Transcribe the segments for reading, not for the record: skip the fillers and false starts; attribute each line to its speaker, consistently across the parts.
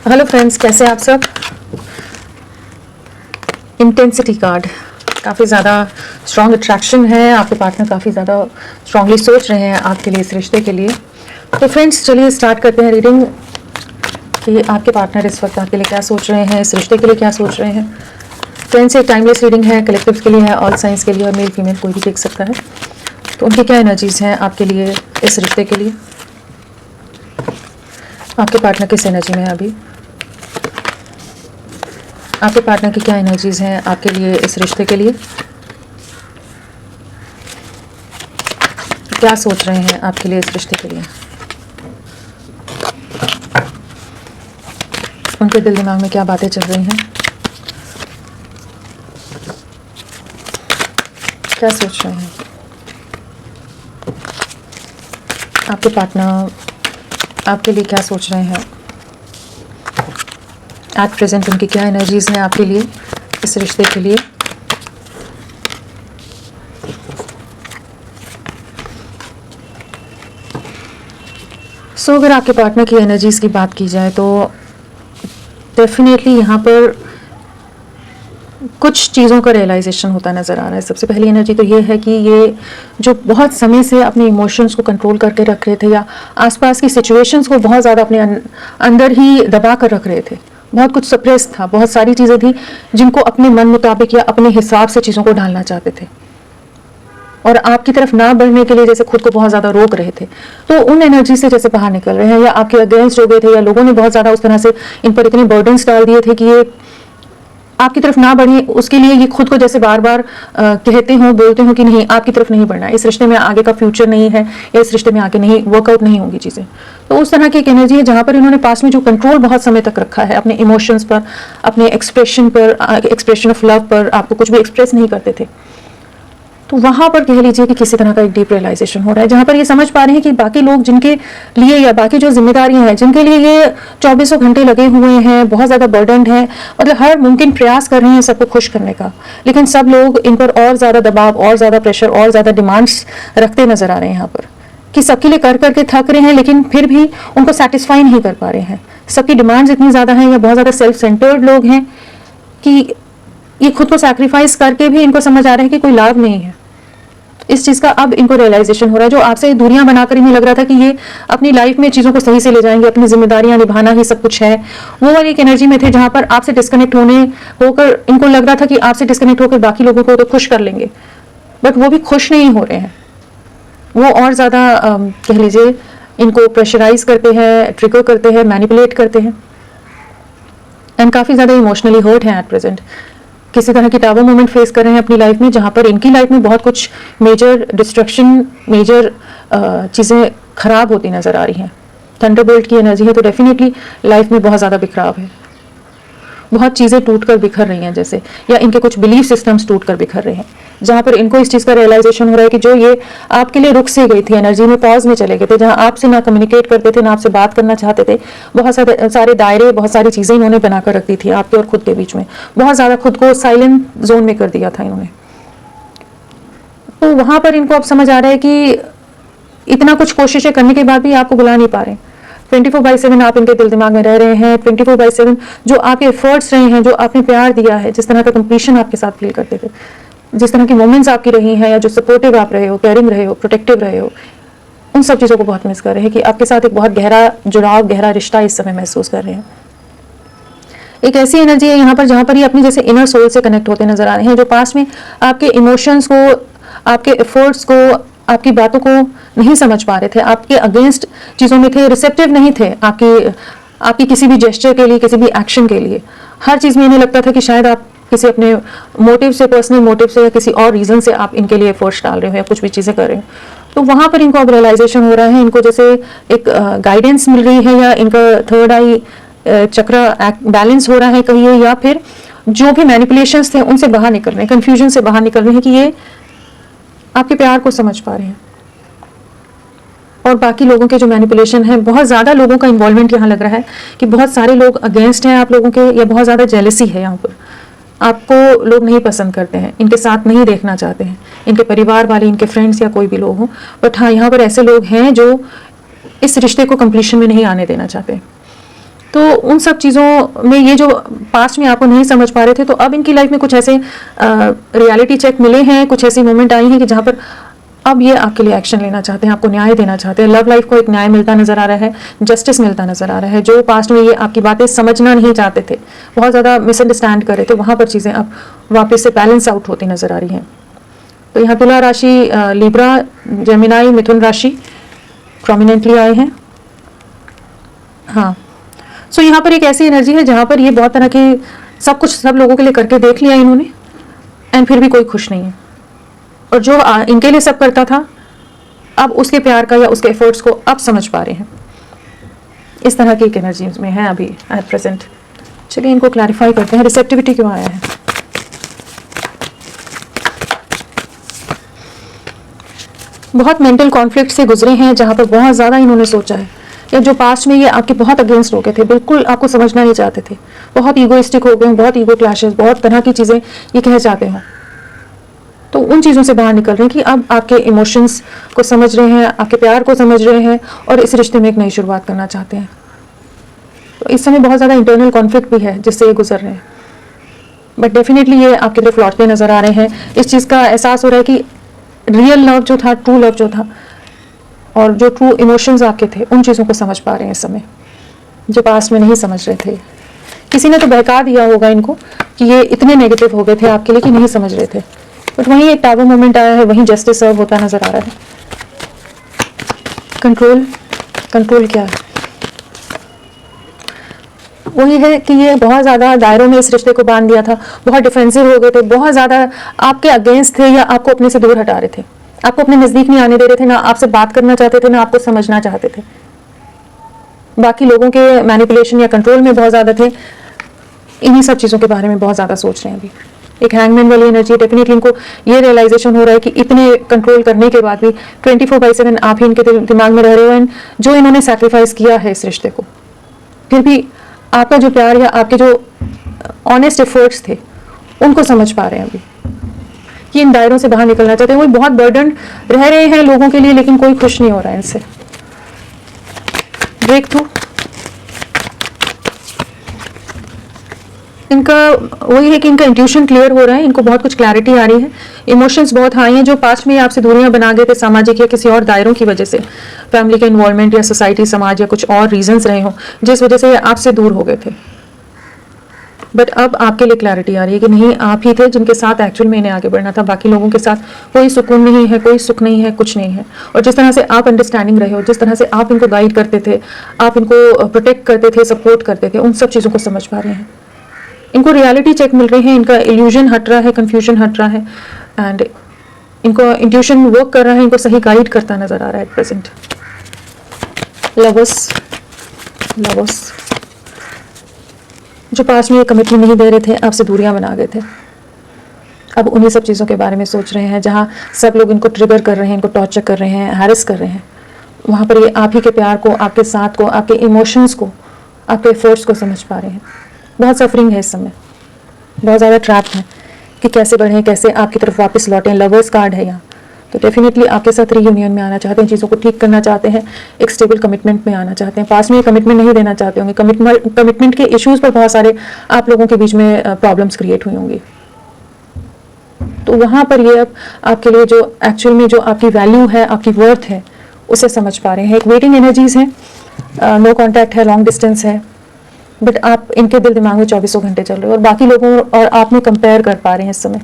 Speaker 1: Hello friends, कैसे आप सब। इंटेंसिटी कार्ड, काफ़ी ज़्यादा स्ट्रॉन्ग अट्रैक्शन है। आपके पार्टनर काफ़ी ज़्यादा स्ट्रांगली सोच रहे हैं आपके लिए, इस रिश्ते के लिए। तो फ्रेंड्स चलिए स्टार्ट करते हैं रीडिंग कि आपके पार्टनर इस वक्त आपके लिए क्या सोच रहे हैं, इस रिश्ते के लिए क्या सोच रहे हैं। फ्रेंड्स एक टाइमलेस रीडिंग है, कलेक्टिव्स के लिए है, ऑल साइंस के लिए, और मेल फीमेल कोई भी देख सकता है। तो उनकी क्या एनर्जीज हैं आपके लिए, इस रिश्ते के लिए। आपके पार्टनर किस एनर्जी में है अभी, आपके पार्टनर की क्या एनर्जीज हैं आपके लिए, इस रिश्ते के लिए। क्या सोच रहे हैं आपके लिए, इस रिश्ते के लिए। उनके दिल दिमाग में क्या बातें चल रही हैं, क्या सोच रहे हैं। आपके पार्टनर आपके लिए क्या सोच रहे हैं एट प्रेजेंट। उनकी क्या एनर्जीज हैं आपके लिए, इस रिश्ते के लिए। अगर आपके पार्टनर की एनर्जीज की बात की जाए तो डेफिनेटली यहाँ पर कुछ चीज़ों का रियलाइजेशन होता नज़र आ रहा है। सबसे पहली एनर्जी तो ये है कि ये जो बहुत समय से अपने इमोशंस को कंट्रोल करके रख रहे थे, या आसपास की सिचुएशंस को बहुत ज़्यादा अपने अंदर ही दबा कर रख रहे थे, बहुत कुछ सप्रेस था, बहुत सारी चीज़ें थी जिनको अपने मन मुताबिक या अपने हिसाब से चीज़ों को ढालना चाहते थे, और आपकी तरफ ना बढ़ने के लिए जैसे खुद को बहुत ज़्यादा रोक रहे थे। तो उन एनर्जी से जैसे बाहर निकल रहे हैं, या आपके अगेंस्ट हो गए थे, या लोगों ने बहुत ज़्यादा उस तरह से इन पर इतने बर्डन्स डाल दिए थे कि ये आपकी तरफ ना बढ़े, उसके लिए ये खुद को जैसे बार बार कहते हो, बोलते हो कि नहीं आपकी तरफ नहीं बढ़ना, इस रिश्ते में आगे का फ्यूचर नहीं है, या इस रिश्ते में आगे नहीं वर्कआउट नहीं होंगी चीज़ें। तो उस तरह की एक एनर्जी है जहाँ पर इन्होंने पास में जो कंट्रोल बहुत समय तक रखा है अपने इमोशंस पर, अपने एक्सप्रेशन पर, एक्सप्रेशन ऑफ लव पर, आपको कुछ भी एक्सप्रेस नहीं करते थे। तो वहाँ पर कह लीजिए कि किसी तरह का एक डीप रियलाइजेशन हो रहा है, जहाँ पर ये समझ पा रहे हैं कि बाकी लोग जिनके लिए, या बाकी जो जिम्मेदारियां हैं जिनके लिए ये 24 घंटे लगे हुए हैं, बहुत ज़्यादा बर्डनड है, मतलब हर मुमकिन प्रयास कर रहे हैं सबको खुश करने का, लेकिन सब लोग इन पर और ज़्यादा दबाव, और ज़्यादा प्रेशर, और ज़्यादा डिमांड्स रखते नज़र आ रहे हैं यहाँ पर, कि सबके लिए कर करके थक रहे हैं, लेकिन फिर भी उनको सेटिस्फाई नहीं कर पा रहे हैं। सबकी डिमांड्स इतनी ज़्यादा हैं, या बहुत ज़्यादा सेल्फ सेंटर्ड लोग हैं कि ये खुद को सैक्रिफाइस करके भी इनको समझ आ रहा है कि कोई लाभ नहीं है। इस चीज़ का अब इनको रियलाइजेशन हो रहा है। जो आपसे दूरियां बनाकर इन्हें लग रहा था कि ये अपनी लाइफ में चीज़ों को सही से ले जाएंगे, अपनी जिम्मेदारियां निभाना ही सब कुछ है, वो वाली एक एनर्जी में थे जहां पर आपसे डिस्कनेक्ट होकर इनको लग रहा था कि आपसे डिस्कनेक्ट होकर बाकी लोगों को तो खुश कर लेंगे, बट वो भी खुश नहीं हो रहे हैं। वो और ज़्यादा कह लीजिए इनको प्रेशराइज करते हैं, ट्रिगर करते हैं, मैनिपुलेट करते हैं, एंड काफ़ी ज़्यादा इमोशनली हर्ट हैं एट प्रेजेंट। किसी तरह की टावर मोमेंट फेस कर रहे हैं अपनी लाइफ में, जहाँ पर इनकी लाइफ में बहुत कुछ मेजर डिस्ट्रक्शन, मेजर चीज़ें खराब होती नज़र आ रही हैं। थंडरबोल्ट की एनर्जी है, तो डेफिनेटली लाइफ में बहुत ज़्यादा बिखराव है, बहुत चीज़ें टूट कर बिखर रही हैं जैसे, या इनके कुछ बिलीफ सिस्टम्स टूट कर बिखर रहे हैं, जहाँ पर इनको इस चीज़ का रियलाइजेशन हो रहा है कि जो ये आपके लिए रुक से गई थी एनर्जी में, पॉज में चले गए थे, जहाँ आपसे ना कम्युनिकेट करते थे, ना आपसे बात करना चाहते थे, बहुत सारे दायरे, बहुत सारी चीज़ें इन्होंने बनाकर रख दी थी आपके और खुद के बीच में, बहुत ज़्यादा खुद को साइलेंट जोन में कर दिया था इन्होंने। तो वहाँ पर इनको अब समझ आ रहा है कि इतना कुछ कोशिशें करने के बाद भी आपको बुला नहीं पा रहे। 24/7 आप इनके दिल दिमाग में रह रहे हैं। 24/7 जो आपके एफर्ट्स रहे हैं, जो आपने प्यार दिया है, जिस तरह का कंप्लीशन आपके साथ फील करते थे, जिस तरह की मोमेंट्स आपकी रही हैं, या जो सपोर्टिव आप रहे हो, केयरिंग रहे हो, प्रोटेक्टिव रहे हो, उन सब चीज़ों को बहुत मिस कर रहे हैं, कि आपके साथ एक बहुत गहरा जुड़ाव, गहरा रिश्ता इस समय महसूस कर रहे हैं। एक ऐसी एनर्जी है यहाँ पर जहाँ पर ये अपनी जैसे इनर सोल से कनेक्ट होते नजर आ रहे हैं, जो पास में आपके इमोशंस को, आपके एफर्ट्स को, आपकी बातों को नहीं समझ पा रहे थे, आपके अगेंस्ट चीज़ों में थे, रिसेप्टिव नहीं थे आपकी किसी भी जेस्चर के लिए, किसी भी एक्शन के लिए। हर चीज़ में इन्हें लगता था कि शायद आप किसी अपने मोटिव से, पर्सनल मोटिव से, या किसी और रीज़न से आप इनके लिए एफर्ट्स डाल रहे हो, या कुछ भी चीज़ें कर रहे हो। तो वहाँ पर इनको अब रियलाइजेशन हो रहा है, इनको जैसे एक गाइडेंस मिल रही है, या इनका थर्ड आई चक्र बैलेंस हो रहा है कहिए, या फिर जो भी मैनिपुलेशंस थे उनसे बाहर निकल रहे हैं, कन्फ्यूजन से बाहर निकल रहे हैं, कि ये आपके प्यार को समझ पा रहे हैं। और बाकी लोगों के जो मैनिपुलेशन है, बहुत ज़्यादा लोगों का इन्वॉल्वमेंट यहाँ लग रहा है, कि बहुत सारे लोग अगेंस्ट हैं आप लोगों के, या बहुत ज़्यादा जेलसी है यहाँ पर, आपको लोग नहीं पसंद करते हैं, इनके साथ नहीं देखना चाहते हैं, इनके परिवार वाले, इनके फ्रेंड्स, या कोई भी लोग हों। बट हाँ, यहाँ पर ऐसे लोग हैं जो इस रिश्ते को कंप्लीशन में नहीं आने देना चाहते। तो उन सब चीज़ों में ये जो पास्ट में आपको नहीं समझ पा रहे थे, तो अब इनकी लाइफ में कुछ ऐसे रियलिटी चेक मिले हैं, कुछ ऐसी मोमेंट आई हैं कि जहाँ पर अब ये आपके लिए एक्शन लेना चाहते हैं, आपको न्याय देना चाहते हैं। लव लाइफ को एक न्याय मिलता नजर आ रहा है, जस्टिस मिलता नजर आ रहा है। जो पास्ट में ये आपकी बातें समझना नहीं चाहते थे, बहुत ज़्यादा मिसअंडरस्टैंड कर रहे थे, वहाँ पर चीज़ें अब वापस से बैलेंस आउट होती नजर आ रही हैं। तो यहाँ तुला राशि, लिब्रा, जेमिनाई, मिथुन राशि प्रोमिनेंटली आए हैं। हाँ, सो यहाँ पर एक ऐसी एनर्जी है जहाँ पर ये बहुत तरह के सब कुछ सब लोगों के लिए करके देख लिया इन्होंने, एंड फिर भी कोई खुश नहीं है। और जो इनके लिए सब करता था, अब उसके प्यार का या उसके एफर्ट्स को अब समझ पा रहे हैं। इस तरह की एक एनर्जी में है अभी एट प्रेजेंट। चलिए इनको क्लैरिफाई करते हैं, रिसेप्टिविटी क्यों आया है। बहुत मेंटल कॉन्फ्लिक्ट से गुजरे हैं, जहाँ पर बहुत ज़्यादा इन्होंने सोचा है, या जो पास्ट में ये आपके बहुत अगेंस्ट हो गए थे, बिल्कुल आपको समझना नहीं चाहते थे, बहुत ईगोइस्टिक हो गए, बहुत ईगो क्लैशेस, बहुत तरह की चीज़ें ये कह जाते हैं। तो उन चीज़ों से बाहर निकल रहे हैं कि अब आपके इमोशंस को समझ रहे हैं, आपके प्यार को समझ रहे हैं, और इस रिश्ते में एक नई शुरुआत करना चाहते हैं। तो इस समय बहुत ज़्यादा इंटरनल कॉन्फ्लिक्ट भी है जिससे ये गुजर रहे हैं, बट डेफिनेटली ये आपकी तरफ लौटते नजर आ रहे हैं। इस चीज़ का एहसास हो रहा है कि रियल लव जो था, ट्रू लव जो था, और जो ट्रू इमोशंस आपके थे, उन चीज़ों को समझ पा रहे हैं इस समय, जो पास्ट में नहीं समझ रहे थे। किसी ने तो बहका दिया होगा इनको कि ये इतने नेगेटिव हो गए थे आपके लिए कि नहीं समझ रहे थे, बट वहीं एक टावर मोमेंट आया है, वहीं जस्टिस सर्व होता नजर आ रहा है। कंट्रोल, कंट्रोल क्या है? वही है कि ये बहुत ज़्यादा दायरों में इस रिश्ते को बांध दिया था, बहुत डिफेंसिव हो गए थे, बहुत ज़्यादा आपके अगेंस्ट थे, या आपको अपने से दूर हटा रहे थे, आपको अपने नज़दीक नहीं आने दे रहे थे, ना आपसे बात करना चाहते थे, ना आपको समझना चाहते थे। बाकी लोगों के मैनिपुलेशन या कंट्रोल में बहुत ज़्यादा थे। इन्हीं सब चीज़ों के बारे में बहुत ज़्यादा सोच रहे हैं अभी। एक हैंगमैन वाली एनर्जी, डेफिनेटली इनको ये रियलाइजेशन हो रहा है कि इतने कंट्रोल करने के बाद भी 24/7 आप ही इनके दिमाग में रह रहे हो, एंड जो इन्होंने सैक्रिफाइस किया है इस रिश्ते को, फिर भी आपका जो प्यार या आपके जो ऑनेस्ट एफर्ट्स थे, उनको समझ पा रहे हैं अभी कि इन दायरों से बाहर निकलना चाहते हैं। वो बहुत बर्डन रह रहे हैं लोगों के लिए, लेकिन कोई खुश नहीं हो रहा है इनसे। ब्रेक थ्रू इनका वही है कि इनका इंट्यूशन क्लियर हो रहा है, इनको बहुत कुछ क्लैरिटी आ रही है, इमोशंस बहुत हाई हैं। जो पास्ट में आपसे दूरियां बना गए थे सामाजिक या किसी और दायरों की वजह से, फैमिली के इन्वॉल्वमेंट या सोसाइटी, समाज, या कुछ और रीजंस रहे हों जिस वजह से ये आपसे दूर हो गए थे, बट अब आपके लिए क्लैरिटी आ रही है कि नहीं, आप ही थे जिनके साथ एक्चुअल में इन्हें आगे बढ़ना था। बाकी लोगों के साथ कोई सुकून नहीं है, कोई सुख नहीं है, कुछ नहीं है। और जिस तरह से आप अंडरस्टैंडिंग रहे हो, जिस तरह से आप इनको गाइड करते थे, आप इनको प्रोटेक्ट करते थे, सपोर्ट करते थे, उन सब चीज़ों को समझ पा रहे हैं। इनको रियलिटी चेक मिल रही है, इनका इल्यूजन हट रहा है, कंफ्यूजन हट रहा है, एंड इनको इंट्यूशन वर्क कर रहा है, इनको सही गाइड करता नजर आ रहा है एट प्रेजेंट। लवर्स, लवर्स जो पास में ये कमिटमेंट नहीं दे रहे थे, आपसे दूरियां बना गए थे, अब उन्हीं सब चीज़ों के बारे में सोच रहे हैं। जहाँ सब लोग इनको ट्रिगर कर रहे हैं, इनको टॉर्चर कर रहे हैं, हैरेस कर रहे हैं, वहाँ पर ये आप ही के प्यार को, आपके साथ को, आपके इमोशंस को, आपके एफर्ट्स को समझ पा रहे हैं। बहुत सफरिंग है इस समय, बहुत ज़्यादा ट्रैप है कि कैसे बढ़ें, कैसे आपकी तरफ वापस लौटें। लवर्स कार्ड है यहाँ, तो डेफिनेटली आपके साथ रीयूनियन में आना चाहते हैं, चीज़ों को ठीक करना चाहते हैं, एक स्टेबल कमिटमेंट में आना चाहते हैं। पास में ये कमिटमेंट नहीं देना चाहते होंगे, कमिटमेंट के इश्यूज़ पर बहुत सारे आप लोगों के बीच में प्रॉब्लम्स क्रिएट हुई होंगी। तो वहाँ पर ये अब आपके लिए जो एक्चुअल में जो आपकी वैल्यू है, आपकी वर्थ है, उसे समझ पा रहे हैं। एक वेटिंग एनर्जीज है, नो कॉन्टैक्ट है, लॉन्ग डिस्टेंस है, बट आप इनके दिल दिमाग में 24 घंटे चल रहे हो, और बाकी लोगों और आप में कंपेयर कर पा रहे हैं इस समय।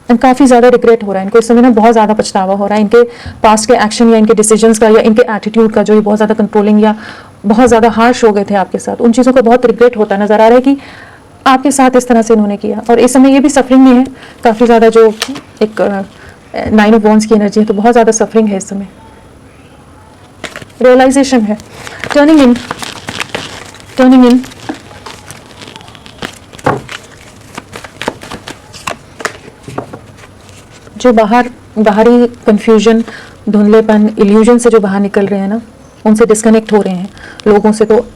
Speaker 1: एंड काफ़ी ज़्यादा रिग्रेट हो रहा है इनको इस समय ना, बहुत ज़्यादा पछतावा हो रहा है इनके पास्ट के एक्शन या इनके डिसीजंस का, या इनके एटीट्यूड का, जो ये बहुत ज़्यादा कंट्रोलिंग या बहुत ज़्यादा हार्श हो गए थे आपके साथ। उन चीज़ों का बहुत रिग्रेट होता नज़र आ रहा है कि आपके साथ इस तरह से इन्होंने किया। और इस समय ये भी सफरिंग में है काफ़ी ज़्यादा, जो एक 9 ऑफ वॉन्ड्स की एनर्जी है, तो बहुत ज़्यादा सफरिंग है इस समय। रियलाइजेशन है, टर्निंग इन, टर्निंग इन। जो बाहरी कंफ्यूजन, धुंधलेपन, इल्यूजन से जो बाहर निकल रहे हैं ना, उनसे डिस्कनेक्ट हो रहे हैं लोगों से, तो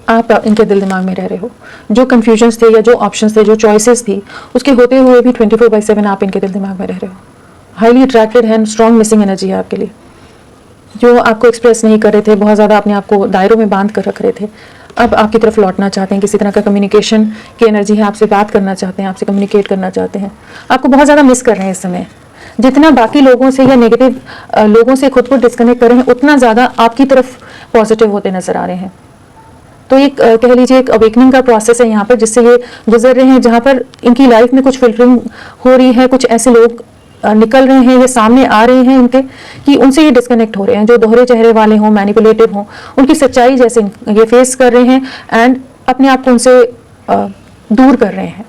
Speaker 1: आप इनके दिल दिमाग में रह रहे हो। जो कंफ्यूजन्स थे या जो ऑप्शंस थे, जो चॉइसेस थी, उसके होते हुए भी 24/7 आप इनके दिल दिमाग में रह रहे हो। हाईली अट्रैक्टेड है, स्ट्रॉन्ग मिसिंग एनर्जी है आपके लिए, जो आपको एक्सप्रेस नहीं कर रहे थे, बहुत ज़्यादा अपने आप को दायरों में बांध कर रख रहे थे, अब आपकी तरफ लौटना चाहते हैं, किसी तरह का कम्युनिकेशन की एनर्जी है, आपसे बात करना चाहते हैं, आपसे कम्युनिकेट करना चाहते हैं, आपको बहुत ज़्यादा मिस कर रहे हैं इस समय। जितना बाकी लोगों से या नेगेटिव लोगों से खुद को डिस्कनेक्ट कर रहे हैं, उतना ज़्यादा आपकी तरफ पॉजिटिव होते नजर आ रहे हैं। तो एक कह लीजिए एक अवेकनिंग का प्रोसेस है यहाँ पर, जिससे ये गुजर रहे हैं, जहाँ पर इनकी लाइफ में कुछ फिल्टरिंग हो रही है, कुछ ऐसे लोग निकल रहे हैं, ये सामने आ रहे हैं इनके, कि उनसे ये डिस्कनेक्ट हो रहे हैं, जो दोहरे चेहरे वाले हों, मैनिपुलेटिव हों, उनकी सच्चाई जैसे ये फेस कर रहे हैं एंड अपने आप को उनसे दूर कर रहे हैं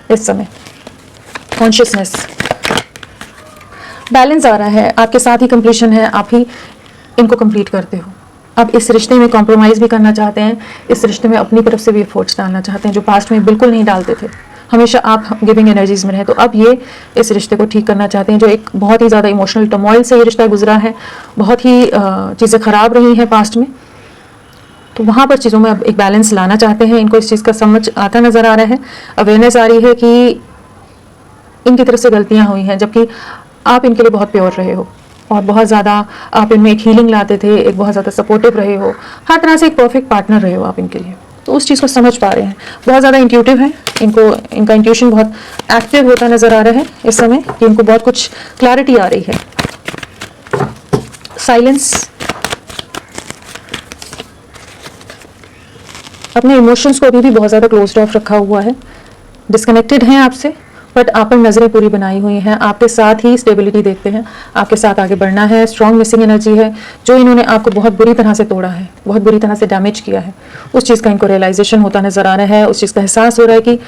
Speaker 1: इस समय। कॉन्शियसनेस बैलेंस आ रहा है, आपके साथ ही कंप्लीशन है, आप ही इनको कंप्लीट करते हो। अब इस रिश्ते में कॉम्प्रोमाइज़ भी करना चाहते हैं, इस रिश्ते में अपनी तरफ से भी एफर्ट्स डालना चाहते हैं, जो पास्ट में बिल्कुल नहीं डालते थे, हमेशा आप गिविंग एनर्जीज में रहे। तो अब ये इस रिश्ते को ठीक करना चाहते हैं, जो एक बहुत ही ज़्यादा इमोशनल टर्मोइल से ये रिश्ता गुजरा है, बहुत ही चीज़ें ख़राब रही हैं पास्ट में, तो वहाँ पर चीज़ों में अब एक बैलेंस लाना चाहते हैं। इनको इस चीज़ का समझ आता नज़र आ रहा है, अवेयरनेस आ रही है कि इनकी तरफ से गलतियाँ हुई हैं, जबकि आप इनके लिए बहुत प्योर रहे हो और बहुत ज़्यादा आप इनमें एक हीलिंग लाते थे, एक बहुत ज़्यादा सपोर्टिव रहे हो, हर तरह से एक परफेक्ट पार्टनर रहे हो आप इनके लिए। तो उस चीज़ को समझ पा रहे हैं, बहुत ज़्यादा इंट्यूटिव है, इनको इनका इंट्यूशन बहुत एक्टिव होता नज़र आ रहा है इस समय, कि इनको बहुत कुछ क्लैरिटी आ रही है। साइलेंस, अपने इमोशंस को अभी भी बहुत ज़्यादा क्लोज्ड ऑफ रखा हुआ है, डिस्कनेक्टेड हैं आपसे, बट आप पर नज़रें पूरी बनाई हुई हैं, आपके साथ ही स्टेबिलिटी देखते हैं, आपके साथ आगे बढ़ना है। स्ट्रॉन्ग मिसिंग एनर्जी है, जो इन्होंने आपको बहुत बुरी तरह से तोड़ा है, बहुत बुरी तरह से डैमेज किया है, उस चीज़ का इनको रियलाइजेशन होता नज़र आ रहा है, उस चीज़ का एहसास हो रहा है कि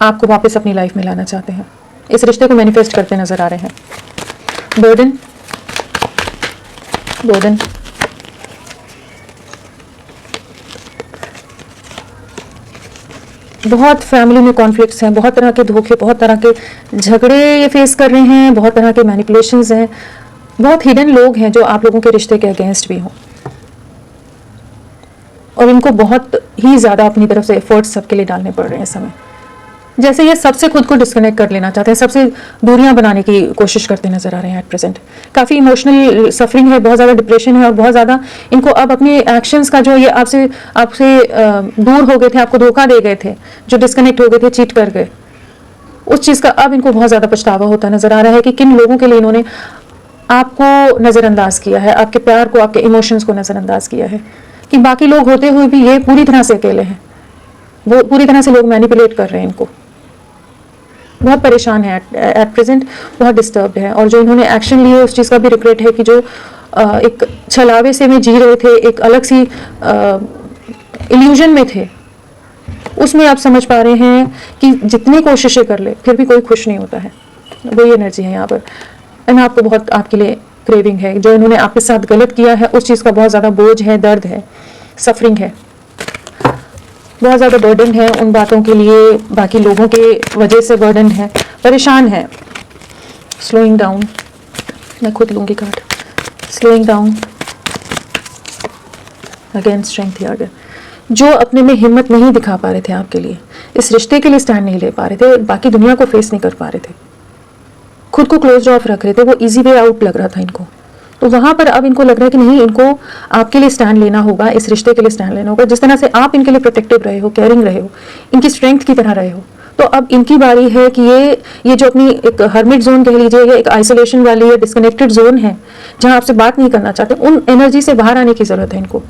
Speaker 1: आपको वापस अपनी लाइफ में लाना चाहते हैं, इस रिश्ते को मैनिफेस्ट करते नज़र आ रहे हैं। बर्डन, बर्डन, बहुत फैमिली में कॉन्फ्लिक्ट्स हैं, बहुत तरह के धोखे, बहुत तरह के झगड़े ये फेस कर रहे हैं, बहुत तरह के मैनिपुलेशंस हैं, बहुत हिडन लोग हैं जो आप लोगों के रिश्ते के अगेंस्ट भी हों, और इनको बहुत ही ज़्यादा अपनी तरफ से एफर्ट्स सबके लिए डालने पड़ रहे हैं इस समय। जैसे ये सबसे खुद को डिस्कनेक्ट कर लेना चाहते हैं, सबसे दूरियां बनाने की कोशिश करते नजर आ रहे हैं एट प्रेजेंट। काफ़ी इमोशनल सफरिंग है, बहुत ज़्यादा डिप्रेशन है, और बहुत ज़्यादा इनको अब अपने एक्शंस का, जो ये आपसे आपसे दूर हो गए थे, आपको धोखा दे गए थे, जो डिस्कनेक्ट हो गए थे, चीट कर गए, उस चीज़ का अब इनको बहुत ज़्यादा पछतावा होता नजर आ रहा है कि किन लोगों के लिए इन्होंने आपको नज़रअंदाज किया है, आपके प्यार को, आपके इमोशंस को नज़रअंदाज किया है, कि बाकी लोग होते हुए भी ये पूरी तरह से अकेले हैं, वो पूरी तरह से लोग मैनिपुलेट कर रहे हैं इनको। बहुत परेशान है एट प्रेजेंट, बहुत डिस्टर्ब्ड है, और जो इन्होंने एक्शन लिए उस चीज़ का भी रिग्रेट है कि जो एक छलावे से में जी रहे थे, एक अलग सी इल्यूजन में थे, उसमें आप समझ पा रहे हैं कि जितनी कोशिशें कर ले फिर भी कोई खुश नहीं होता है। वही एनर्जी है यहाँ पर, एंड आपको बहुत आपके लिए क्रेविंग है, जो इन्होंने आपके साथ गलत किया है उस चीज़ का बहुत ज़्यादा बोझ है, दर्द है, सफरिंग है, बहुत ज़्यादा बर्डन है उन बातों के लिए, बाकी लोगों के वजह से बर्डन है, परेशान है। स्लोइंग डाउन, मैं खुद लूँगी card, slowing down, again strength आ गया, जो अपने में हिम्मत नहीं दिखा पा रहे थे आपके लिए, इस रिश्ते के लिए स्टैंड नहीं ले पा रहे थे, बाकी दुनिया को फेस नहीं कर पा रहे थे, खुद को क्लोज ऑफ रख रहे थे, वो इजी वे आउट लग रहा था इनको, तो वहाँ पर अब इनको लग रहा है कि नहीं, इनको आपके लिए स्टैंड लेना होगा, इस रिश्ते के लिए स्टैंड लेना होगा, जिस तरह से आप इनके लिए प्रोटेक्टिव रहे हो, केयरिंग रहे हो, इनकी स्ट्रेंथ की तरह रहे हो, तो अब इनकी बारी है कि ये जो अपनी एक हर्मिट जोन कह लीजिए, या एक आइसोलेशन वाली या डिस्कनेक्टेड जोन है, जहाँ आपसे बात नहीं करना चाहते, उन एनर्जी से बाहर आने की ज़रूरत है इनको।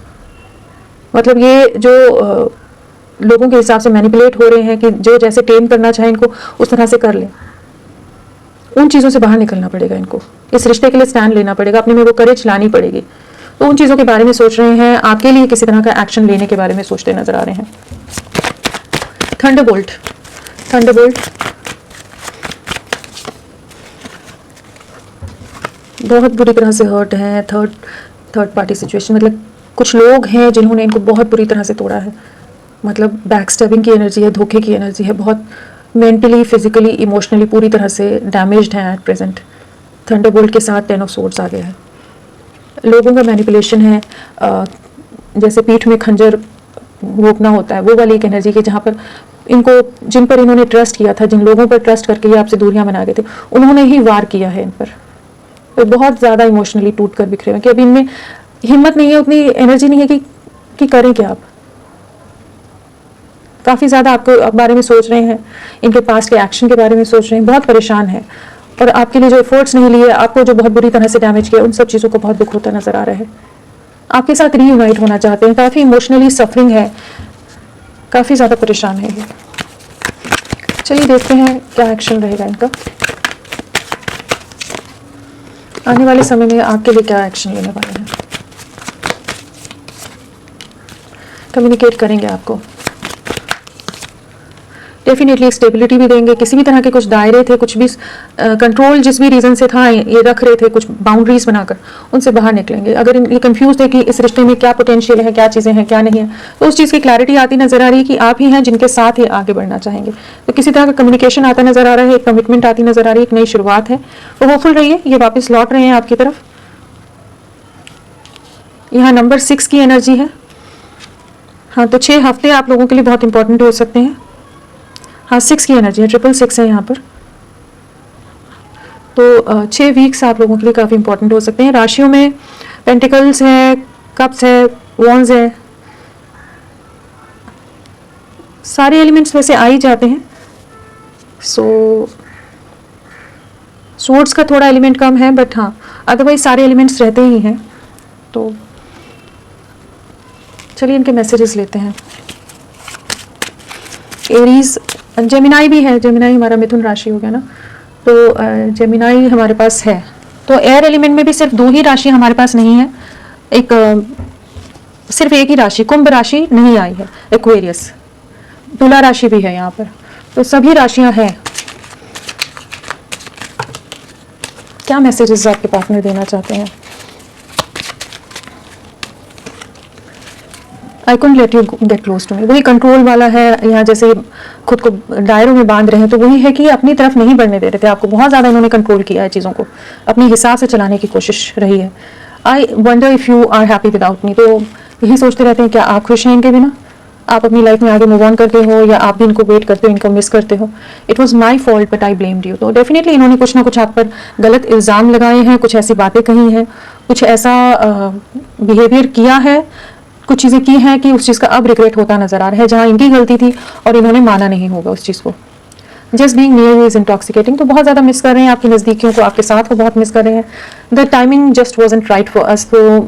Speaker 1: मतलब ये जो लोगों के हिसाब से मैनिपुलेट हो रहे हैं कि जो जैसे टेम करना चाहे इनको उस तरह से कर ले, उन चीज़ों से बाहर निकलना पड़ेगा इनको, इस रिश्ते के लिए स्टैंड लेना पड़ेगा, अपने में वो करेज लानी पड़ेगी। तो उन चीज़ों के बारे में सोच रहे हैं, आपके लिए किसी तरह का एक्शन लेने के बारे में सोचते नजर आ रहे हैं। थंडरबोल्ट, थंडरबोल्ट, बहुत बुरी तरह से हर्ट है, थर्ड पार्टी सिचुएशन, मतलब कुछ लोग हैं जिन्होंने इनको बहुत बुरी तरह से तोड़ा है, मतलब बैक स्टैबिंग की एनर्जी है, धोखे की एनर्जी है, बहुत मेंटली, फिजिकली, इमोशनली पूरी तरह से डैमेज्ड है एट प्रेजेंट। थंडरबोल्ट के साथ 10 ऑफ सोर्ड्स आ गया है। लोगों का मैनिपुलेशन है, जैसे पीठ में खंजर रोकना होता है, वो वाली एक एनर्जी की, जहाँ पर इनको, जिन पर इन्होंने ट्रस्ट किया था, जिन लोगों पर ट्रस्ट करके ये आपसे दूरियां बना गए थे, उन्होंने ही वार किया है इन पर, तो बहुत ज़्यादा इमोशनली टूट कर बिखरे हैं कि अभी इनमें हिम्मत नहीं है, उतनी एनर्जी नहीं है कि करें क्या आप। काफ़ी ज़्यादा आपको बारे में सोच रहे हैं, इनके पास्ट के एक्शन के बारे में सोच रहे हैं, बहुत परेशान है और आपके लिए जो एफर्ट्स नहीं लिए, आपको जो बहुत बुरी तरह से डैमेज किया, उन सब चीज़ों को बहुत दुख होता नजर आ रहा है। आपके साथ रीयूनाइट होना चाहते हैं, काफ़ी इमोशनली सफरिंग है, काफ़ी ज़्यादा परेशान है ये। चलिए देखते हैं क्या एक्शन रहेगा इनका आने वाले समय में, आपके लिए क्या एक्शन लेने वाले हैं। कम्युनिकेट करेंगे आपको, डेफिनेटली स्टेबिलिटी भी देंगे। किसी भी तरह के कुछ दायरे थे, कुछ भी कंट्रोल जिस भी रीज़न से था ये रख रहे थे, कुछ बाउंड्रीज बनाकर उनसे बाहर निकलेंगे। अगर ये कंफ्यूज थे कि इस रिश्ते में क्या पोटेंशियल है, क्या चीज़ें हैं, क्या नहीं है, तो उस चीज़ की क्लैरिटी आती नजर आ रही है कि आप ही हैं जिनके साथ ये आगे बढ़ना चाहेंगे। तो किसी तरह का कम्युनिकेशन आता नजर आ रहा है, एक कमिटमेंट आती नजर आ रही है, एक नई शुरुआत है। तो होपफुल रहिए, ये वापस लौट रहे हैं आपकी तरफ। यहाँ नंबर 6 की एनर्जी है। हाँ, तो 6 हफ्ते आप लोगों के लिए बहुत इंपॉर्टेंट हो सकते हैं। हाँ, 6 की एनर्जी है, 666 है यहाँ पर। तो 6 वीक्स आप लोगों के लिए काफ़ी इंपॉर्टेंट हो सकते हैं। राशियों में पेंटिकल्स है, कप्स है, वॉन्स है, सारे एलिमेंट्स वैसे आ ही जाते हैं। सोर्ड्स का थोड़ा एलिमेंट कम है, बट हाँ अदरवाइज सारे एलिमेंट्स रहते ही हैं। तो चलिए इनके मैसेजेस लेते हैं। एरीज, जेमिनाई भी है, जेमिनाई हमारा मिथुन राशि हो गया ना, तो जेमिनाई हमारे पास है। तो एयर एलिमेंट में भी सिर्फ 2 ही राशि हमारे पास नहीं है, सिर्फ एक ही राशि कुंभ राशि नहीं आई है, एक्वेरियस, तुला राशि भी है यहाँ पर। तो सभी राशियां हैं। क्या मैसेजेस आपके पार्टनर देना चाहते हैं? I couldn't let you get close to me, वही कंट्रोल वाला है। यहाँ जैसे खुद को दायरों में बांध रहे हैं, तो वही है कि अपनी तरफ नहीं बढ़ने दे रहे थे आपको, बहुत ज़्यादा इन्होंने कंट्रोल किया है चीज़ों को, अपने हिसाब से चलाने की कोशिश रही है। I wonder if you are happy without me, तो यही सोचते रहते हैं क्या आप खुश हैं इनके बिना, आप अपनी लाइफ में आगे मूव ऑन करते हो, या आप भी इनको वेट करते हो, इनको मिस करते हो। It was my fault but I blamed you. तो डेफिनेटली इन्होंने कुछ ना कुछ आप पर गलत इल्ज़ाम लगाए हैं, कुछ ऐसी बातें कही हैं, कुछ ऐसा बिहेवियर किया है, कुछ चीज़ें की हैं कि उस चीज़ का अब रिग्रेट होता नजर आ रहा है, जहाँ इनकी गलती थी और इन्होंने माना नहीं होगा उस चीज़ को। Just being near is intoxicating, तो बहुत ज़्यादा मिस कर रहे हैं आपकी नज़दीकियों को, आपके साथ को बहुत मिस कर रहे हैं। The timing just wasn't right for us, तो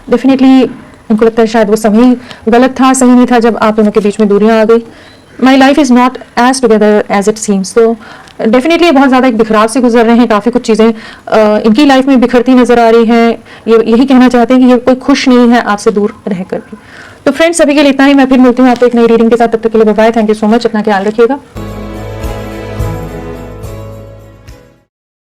Speaker 1: डेफिनेटली उनको लगता है शायद वो समय गलत था, सही नहीं था जब आप दोनों के बीच में दूरियां आ गई। My life is not as together as it seems, तो डेफिनेटली बहुत ज़्यादा एक बिखराव से गुजर रहे हैं, काफ़ी कुछ चीज़ें इनकी लाइफ में बिखरती नजर आ रही हैं। ये यही कहना चाहते हैं कि ये कोई खुश नहीं है आपसे दूर रह कर भी। तो फ्रेंड्स, सभी के लिए इतना ही। मैं फिर मिलती हूँ आपको एक नई रीडिंग के साथ, तब तक के लिए bye bye. Thank you so much, अपना ख्याल रखिएगा।